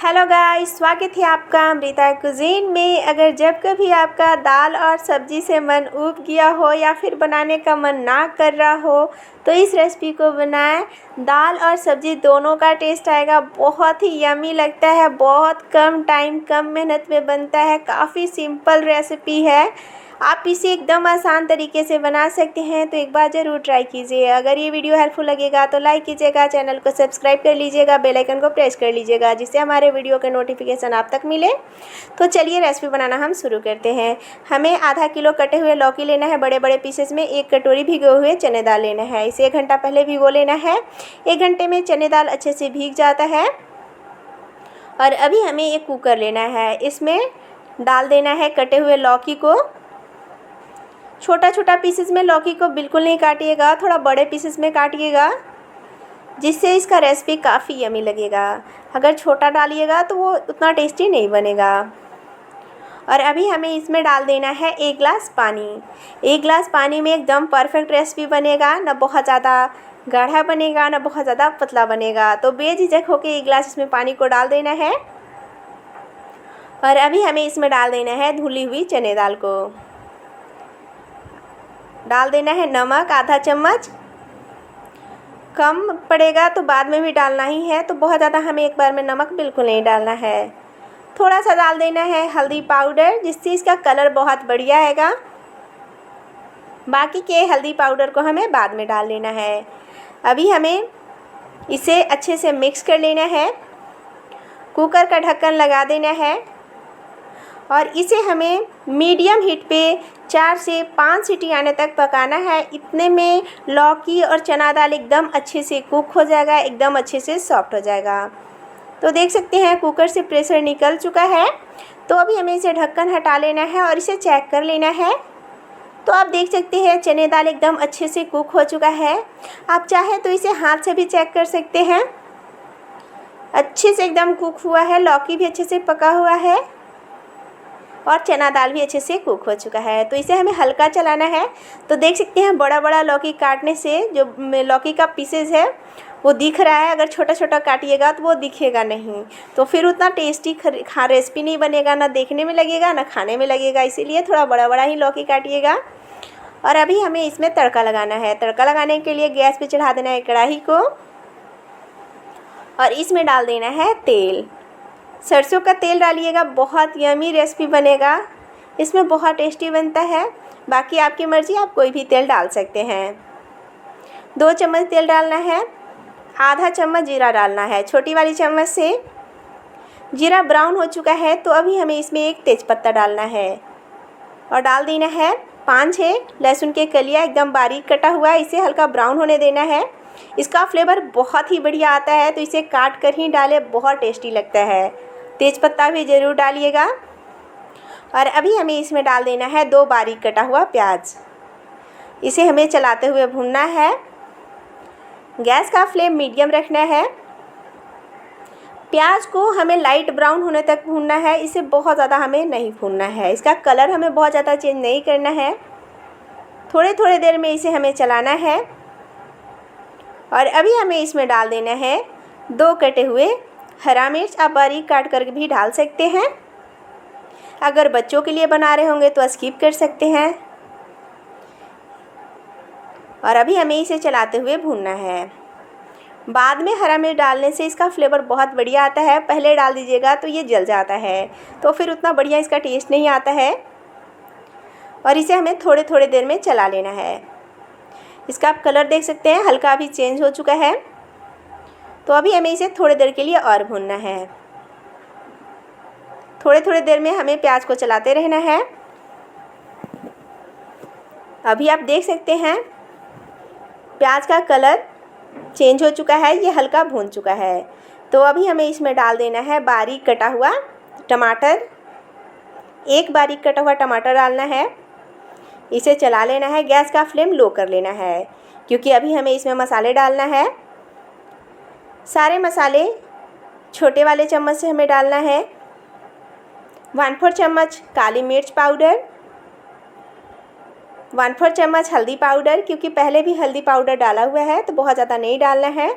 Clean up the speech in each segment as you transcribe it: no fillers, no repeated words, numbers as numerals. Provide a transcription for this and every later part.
Hello guys, स्वागत है आपका अमृता कुजीन में। अगर जब कभी आपका दाल और सब्जी से मन ऊब गया हो या फिर बनाने का मन ना कर रहा हो तो इस रेसिपी को बनाएं। दाल और सब्जी दोनों का टेस्ट आएगा, बहुत ही यमी लगता है, बहुत कम टाइम कम मेहनत में बनता है। काफ़ी सिंपल रेसिपी है, आप इसे एकदम आसान तरीके से बना सकते हैं, तो एक बार ज़रूर ट्राई कीजिए। अगर ये वीडियो हेल्पफुल लगेगा तो लाइक कीजिएगा, चैनल को सब्सक्राइब कर लीजिएगा, बेल आइकन को प्रेस कर लीजिएगा जिससे हमारे वीडियो के नोटिफिकेशन आप तक मिले। तो चलिए रेसिपी बनाना हम शुरू करते हैं। हमें आधा किलो कटे हुए लौकी लेना है बड़े बड़े पीसेस में। 1 कटोरी भिगो हुए चने दाल लेना है, इसे 1 घंटा पहले भिगो लेना है। 1 घंटे में चने दाल अच्छे से भीग जाता है। और अभी हमें एक कुकर लेना है, इसमें डाल देना है कटे हुए लौकी को। छोटा छोटा पीसेस में लौकी को बिल्कुल नहीं काटिएगा, थोड़ा बड़े पीसेस में काटिएगा जिससे इसका रेसिपी काफ़ी यमी लगेगा। अगर छोटा डालिएगा तो वो उतना टेस्टी नहीं बनेगा। और अभी हमें इसमें डाल देना है 1 गिलास पानी। 1 गिलास पानी में एकदम परफेक्ट रेसिपी बनेगा, ना बहुत ज़्यादा गाढ़ा बनेगा ना बहुत ज़्यादा पतला बनेगा। तो बेझिझक होकर 1 गिलास इसमें पानी को डाल देना है। और अभी हमें इसमें डाल देना है धुली हुई चने दाल को। डाल देना है नमक आधा चम्मच, कम पड़ेगा तो बाद में भी डालना ही है, तो बहुत ज़्यादा हमें एक बार में नमक बिल्कुल नहीं डालना है। थोड़ा सा डाल देना है हल्दी पाउडर, जिससे इसका कलर बहुत बढ़िया आएगा। बाकी के हल्दी पाउडर को हमें बाद में डाल लेना है। अभी हमें इसे अच्छे से मिक्स कर लेना है। कुकर का ढक्कन लगा देना है और इसे हमें मीडियम हीट पे 4 से 5 सीटी आने तक पकाना है। इतने में लौकी और चना दाल एकदम अच्छे से कुक हो जाएगा, एकदम अच्छे से सॉफ्ट हो जाएगा। तो देख सकते हैं कुकर से प्रेशर निकल चुका है। तो अभी हमें इसे ढक्कन हटा लेना है और इसे चेक कर लेना है। तो आप देख सकते हैं चने दाल एकदम अच्छे से कुक हो चुका है। आप चाहे तो इसे हाथ से भी चेक कर सकते हैं। अच्छे से एकदम कुक हुआ है, लौकी भी अच्छे से पका हुआ है और चना दाल भी अच्छे से कुक हो चुका है। तो इसे हमें हल्का चलाना है। तो देख सकते हैं बड़ा बड़ा लौकी काटने से जो लौकी का पीसेस है वो दिख रहा है। अगर छोटा छोटा काटिएगा तो वो दिखेगा नहीं, तो फिर उतना टेस्टी रेसिपी नहीं बनेगा, ना देखने में लगेगा ना खाने में लगेगा। इसीलिए थोड़ा बड़ा बड़ा ही लौकी काटिएगा। और अभी हमें इसमें तड़का लगाना है। तड़का लगाने के लिए गैस पे चढ़ा देना है कढ़ाई को और इसमें डाल देना है तेल। सरसों का तेल डालिएगा, बहुत यमी रेसिपी बनेगा, इसमें बहुत टेस्टी बनता है। बाकी आपकी मर्ज़ी, आप कोई भी तेल डाल सकते हैं। 2 चम्मच तेल डालना है। आधा चम्मच जीरा डालना है, छोटी वाली चम्मच से। जीरा ब्राउन हो चुका है तो अभी हमें इसमें 1 तेज़पत्ता डालना है और डाल देना है 5-6 लहसुन के कलियाँ एकदम बारीक कटा हुआ। इसे हल्का ब्राउन होने देना है। इसका फ्लेवर बहुत ही बढ़िया आता है, तो इसे काट कर ही डालें, बहुत टेस्टी लगता है। तेज़पत्ता भी ज़रूर डालिएगा। और अभी हमें इसमें डाल देना है 2 बारीक कटा हुआ प्याज। इसे हमें चलाते हुए भूनना है। गैस का फ्लेम मीडियम रखना है। प्याज को हमें लाइट ब्राउन होने तक भूनना है, इसे बहुत ज़्यादा हमें नहीं भूनना है। इसका कलर हमें बहुत ज़्यादा चेंज नहीं करना है। थोड़े थोड़े देर में इसे हमें चलाना है। और अभी हमें इसमें डाल देना है 2 कटे हुए हरा मिर्च। आप बारीक काट कर भी डाल सकते हैं। अगर बच्चों के लिए बना रहे होंगे तो स्किप कर सकते हैं। और अभी हमें इसे चलाते हुए भूनना है। बाद में हरा मिर्च डालने से इसका फ्लेवर बहुत बढ़िया आता है, पहले डाल दीजिएगा तो ये जल जाता है, तो फिर उतना बढ़िया इसका टेस्ट नहीं आता है। और इसे हमें थोड़े थोड़े देर में चला लेना है। इसका आप कलर देख सकते हैं, हल्का अभी चेंज हो चुका है। तो अभी हमें इसे थोड़ी देर के लिए और भूनना है। थोड़े थोड़े देर में हमें प्याज को चलाते रहना है। अभी आप देख सकते हैं प्याज का कलर चेंज हो चुका है, ये हल्का भून चुका है। तो अभी हमें इसमें डाल देना है बारीक कटा हुआ टमाटर। 1 बारीक कटा हुआ टमाटर डालना है। इसे चला लेना है, गैस का फ्लेम लो कर लेना है, क्योंकि अभी हमें इसमें मसाले डालना है। सारे मसाले छोटे वाले चम्मच से हमें डालना है। 1/4 चम्मच काली मिर्च पाउडर, 1/4 चम्मच हल्दी पाउडर, क्योंकि पहले भी हल्दी पाउडर डाला हुआ है तो बहुत ज़्यादा नहीं डालना है।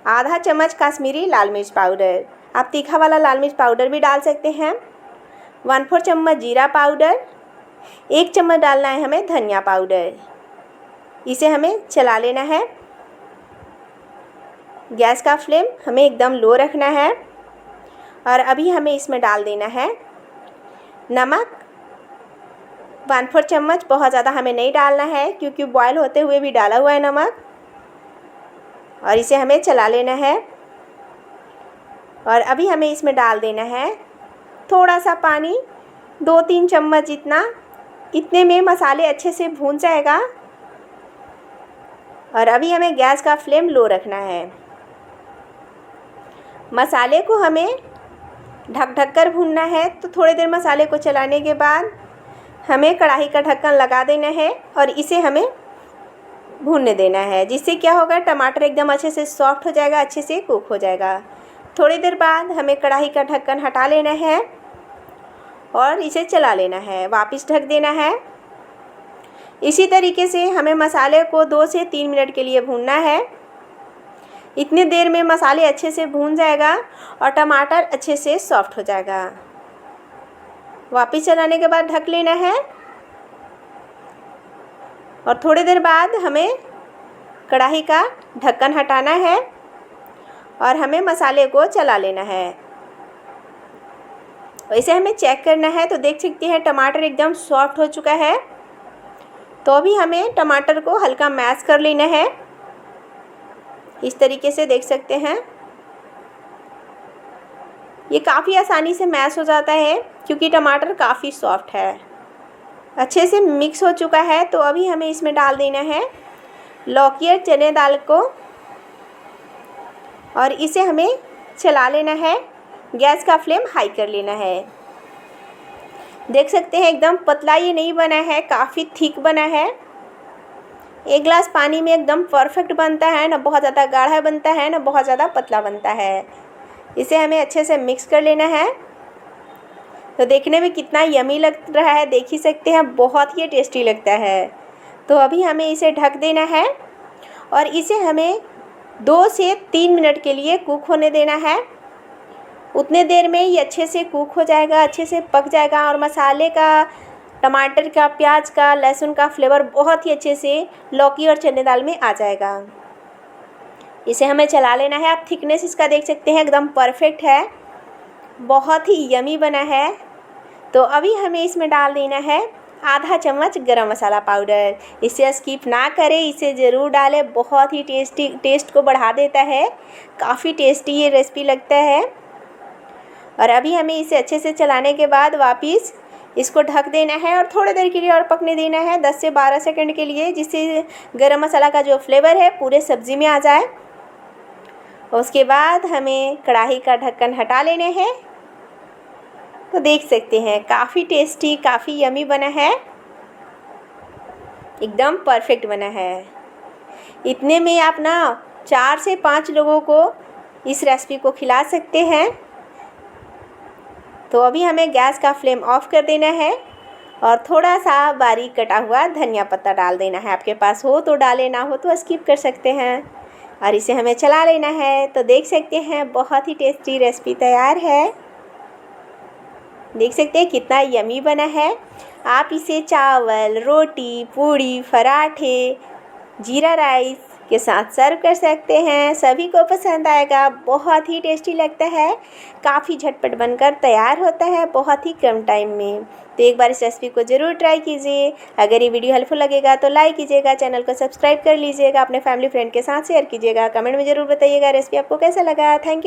आधा चम्मच कश्मीरी लाल मिर्च पाउडर। आप तीखा वाला लाल मिर्च पाउडर भी डाल सकते हैं। 1/4 चम्मच जीरा पाउडर, 1 चम्मच डालना है हमें धनिया पाउडर। इसे हमें चला लेना है। गैस का फ्लेम हमें एकदम लो रखना है। और अभी हमें इसमें डाल देना है नमक, 1/4 चम्मच। बहुत ज़्यादा हमें नहीं डालना है क्योंकि बॉयल होते हुए भी डाला हुआ है नमक। और इसे हमें चला लेना है। और अभी हमें इसमें डाल देना है थोड़ा सा पानी, 2-3 चम्मच जितना। इतने में मसाले अच्छे से भून जाएगा। और अभी हमें गैस का फ्लेम लो रखना है। मसाले को हमें ढक कर भूनना है। तो थोड़ी देर मसाले को चलाने के बाद हमें कढ़ाई का ढक्कन लगा देना है और इसे हमें भूनने देना है, जिससे क्या होगा, टमाटर एकदम अच्छे से सॉफ्ट हो जाएगा, अच्छे से कुक हो जाएगा। थोड़ी देर बाद हमें कढ़ाई का ढक्कन हटा लेना है और इसे चला लेना है, वापस ढक देना है। इसी तरीके से हमें मसाले को 2 से 3 मिनट के लिए भूनना है। इतनी देर में मसाले अच्छे से भून जाएगा और टमाटर अच्छे से सॉफ्ट हो जाएगा। वापस चलाने के बाद ढक लेना है और थोड़ी देर बाद हमें कढ़ाई का ढक्कन हटाना है और हमें मसाले को चला लेना है। इसे हमें चेक करना है। तो देख सकते हैं टमाटर एकदम सॉफ्ट हो चुका है। तो अभी हमें टमाटर को हल्का मैश कर लेना है। इस तरीके से देख सकते हैं ये काफ़ी आसानी से मैश हो जाता है क्योंकि टमाटर काफ़ी सॉफ्ट है। अच्छे से मिक्स हो चुका है। तो अभी हमें इसमें डाल देना है लौकी और चने दाल को और इसे हमें चला लेना है। गैस का फ्लेम हाई कर लेना है। देख सकते हैं एकदम पतला ये नहीं बना है, काफ़ी थिक बना है। 1 गिलास पानी में एकदम परफेक्ट बनता है, ना बहुत ज़्यादा गाढ़ा बनता है ना बहुत ज़्यादा पतला बनता है। इसे हमें अच्छे से मिक्स कर लेना है। तो देखने में कितना यमी लग रहा है, देख ही सकते हैं, बहुत ही टेस्टी लगता है। तो अभी हमें इसे ढक देना है और इसे हमें 2 से 3 मिनट के लिए कुक होने देना है। उतने देर में ये अच्छे से कुक हो जाएगा, अच्छे से पक जाएगा और मसाले का, टमाटर का, प्याज का, लहसुन का फ्लेवर बहुत ही अच्छे से लौकी और चने दाल में आ जाएगा। इसे हमें चला लेना है। आप थिकनेस इसका देख सकते हैं एकदम परफेक्ट है, बहुत ही यमी बना है। तो अभी हमें इसमें डाल देना है आधा चम्मच गरम मसाला पाउडर। इसे स्किप ना करें, इसे ज़रूर डालें, बहुत ही टेस्ट को बढ़ा देता है। काफ़ी टेस्टी ये रेसिपी लगता है। और अभी हमें इसे अच्छे से चलाने के बाद वापस इसको ढक देना है और थोड़ी देर के लिए और पकने देना है, 10 से 12 सेकंड के लिए, जिससे गरम मसाला का जो फ्लेवर है पूरे सब्ज़ी में आ जाए। उसके बाद हमें कढ़ाई का ढक्कन हटा लेने हैं। तो देख सकते हैं काफ़ी टेस्टी, काफ़ी यमी बना है, एकदम परफेक्ट बना है। इतने में आप ना 4 से 5 लोगों को इस रेसिपी को खिला सकते हैं। तो अभी हमें गैस का फ्लेम ऑफ कर देना है और थोड़ा सा बारीक कटा हुआ धनिया पत्ता डाल देना है। आपके पास हो तो डालें, ना हो तो स्किप कर सकते हैं। और इसे हमें चला लेना है। तो देख सकते हैं बहुत ही टेस्टी रेसिपी तैयार है। देख सकते हैं कितना यमी बना है। आप इसे चावल, रोटी, पूड़ी, पराठे, जीरा राइस के साथ सर्व कर सकते हैं। सभी को पसंद आएगा, बहुत ही टेस्टी लगता है, काफ़ी झटपट बनकर तैयार होता है बहुत ही कम टाइम में। तो एक बार इस रेसिपी को ज़रूर ट्राई कीजिए। अगर ये वीडियो हेल्पफुल लगेगा तो लाइक कीजिएगा, चैनल को सब्सक्राइब कर लीजिएगा, अपने फैमिली फ्रेंड के साथ शेयर कीजिएगा, कमेंट में ज़रूर बताइएगा रेसिपी आपको कैसा लगा। Thank you.